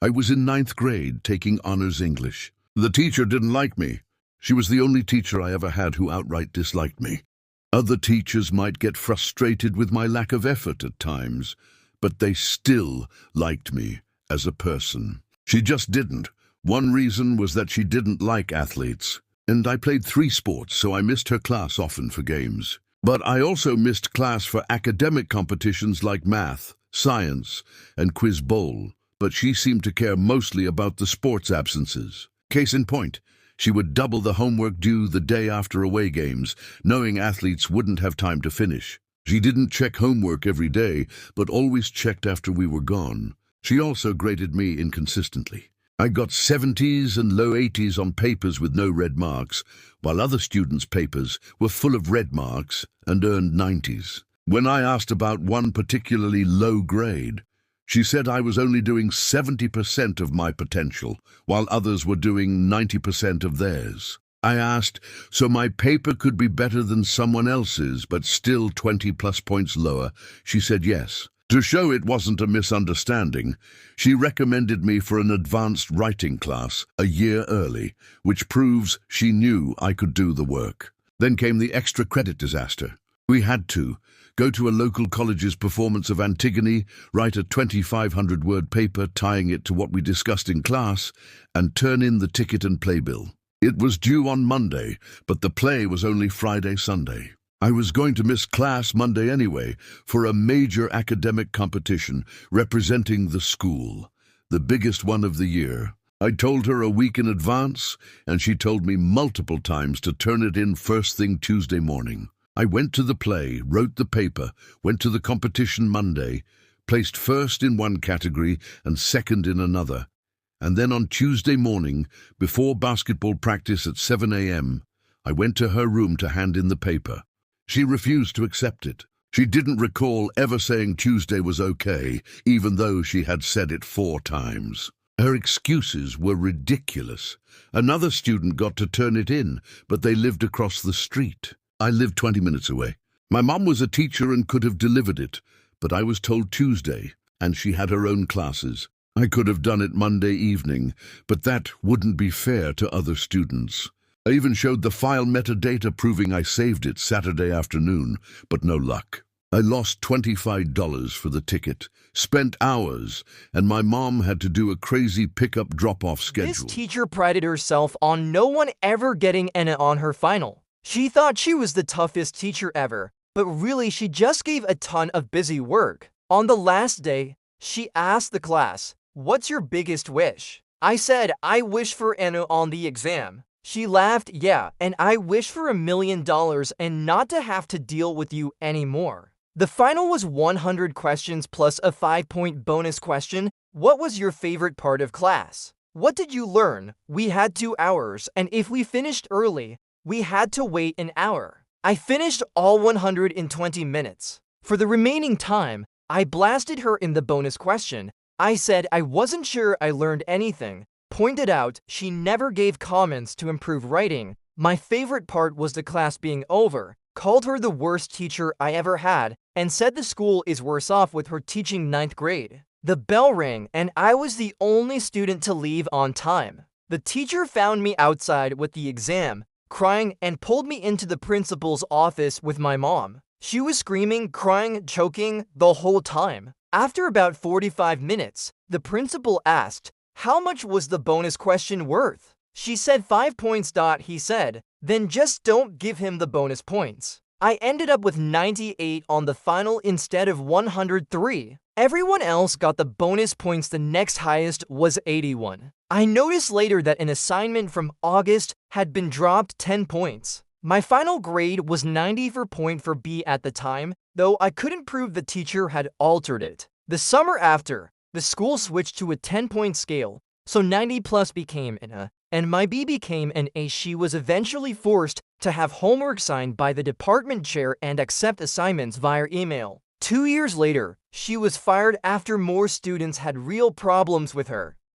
I was in ninth grade taking honors English. The teacher didn't like me. She was the only teacher I ever had who outright disliked me. Other teachers might get frustrated with my lack of effort at times, but they still liked me as a person. She just didn't. One reason was that she didn't like athletes. And I played 3 sports, so I missed her class often for games. But I also missed class for academic competitions like math, science, and quiz bowl. But she seemed to care mostly about the sports absences. Case in point, she would double the homework due the day after away games, knowing athletes wouldn't have time to finish. She didn't check homework every day, but always checked after we were gone. She also graded me inconsistently. I got 70s and low 80s on papers with no red marks, while other students' papers were full of red marks and earned 90s. When I asked about one particularly low grade, she said I was only doing 70% of my potential, while others were doing 90% of theirs. I asked, so my paper could be better than someone else's, but still 20+ points lower. She said yes. To show it wasn't a misunderstanding, she recommended me for an advanced writing class a year early, which proves she knew I could do the work. Then came the extra credit disaster. We had to go to a local college's performance of Antigone, write a 2,500-word paper tying it to what we discussed in class, and turn in the ticket and playbill. It was due on Monday, but the play was only Friday, Sunday. I was going to miss class Monday anyway for a major academic competition representing the school, the biggest one of the year. I told her a week in advance, and she told me multiple times to turn it in first thing Tuesday morning. I went to the play, wrote the paper, went to the competition Monday, placed first in one category and second in another. And then on Tuesday morning, before basketball practice at 7 a.m., I went to her room to hand in the paper. She refused to accept it. She didn't recall ever saying Tuesday was okay, even though she had said it 4 times. Her excuses were ridiculous. Another student got to turn it in, but they lived across the street. I lived 20 minutes away. My mom was a teacher and could have delivered it, but I was told Tuesday, and she had her own classes. I could have done it Monday evening, but that wouldn't be fair to other students. I even showed the file metadata proving I saved it Saturday afternoon, but no luck. I lost $25 for the ticket, spent hours, and my mom had to do a crazy pick-up drop-off schedule. This teacher prided herself on no one ever getting an A on her final. She thought she was the toughest teacher ever, but really she just gave a ton of busy work. On the last day, she asked the class, "What's your biggest wish?" I said, "I wish for an A on the exam." She laughed, "Yeah, and I wish for $1 million and not to have to deal with you anymore." The final was 100 questions plus a 5-point bonus question. What was your favorite part of class? What did you learn? We had 2 hours, and if we finished early, we had to wait an hour. I finished all 120 minutes. For the remaining time, I blasted her in the bonus question. I said I wasn't sure I learned anything, pointed out she never gave comments to improve writing. My favorite part was the class being over, called her the worst teacher I ever had, and said the school is worse off with her teaching 9th grade. The bell rang, and I was the only student to leave on time. The teacher found me outside with the exam, crying, and pulled me into the principal's office with my mom. She was screaming, crying, choking the whole time. After about 45 minutes, the principal asked, "How much was the bonus question worth?" She said 5 points. He said, "Then just don't give him the bonus points." I ended up with 98 on the final instead of 103. Everyone else got the bonus points. The next highest was 81. I noticed later that an assignment from August had been dropped 10 points. My final grade was 94 for B at the time, though I couldn't prove the teacher had altered it. The summer after, the school switched to a 10-point scale, so 90 plus became an A, and my B became an A. She was eventually forced to have homework signed by the department chair and accept assignments via email. 2 years later, she was fired after more students had real problems with her.